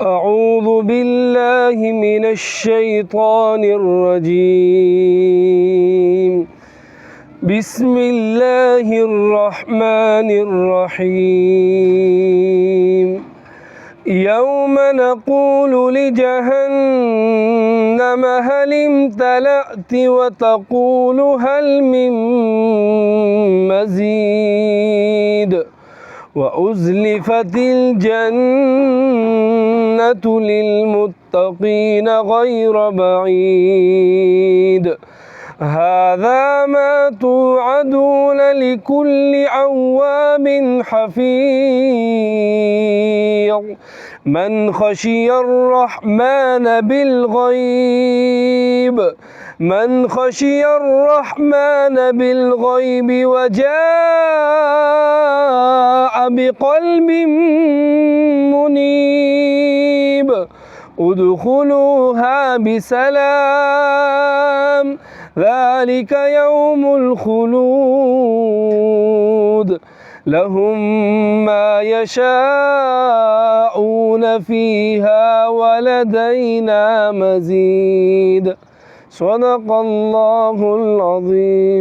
أعوذ بالله من الشيطان الرجيم. بسم الله الرحمن الرحيم. يوم نقول لجهنم هل امتلأت وتقول هل من مزيد وأزلفت الجنة للمتقين غير بعيد هذا ما توعدون لكل أواب حفيظ من خشي الرحمن بالغيب وجاء بقلب منيب ادخلوها بسلام ذلك يوم الخلود لهم ما يشاءون فيها ولدينا مزيد. صدق الله العظيم.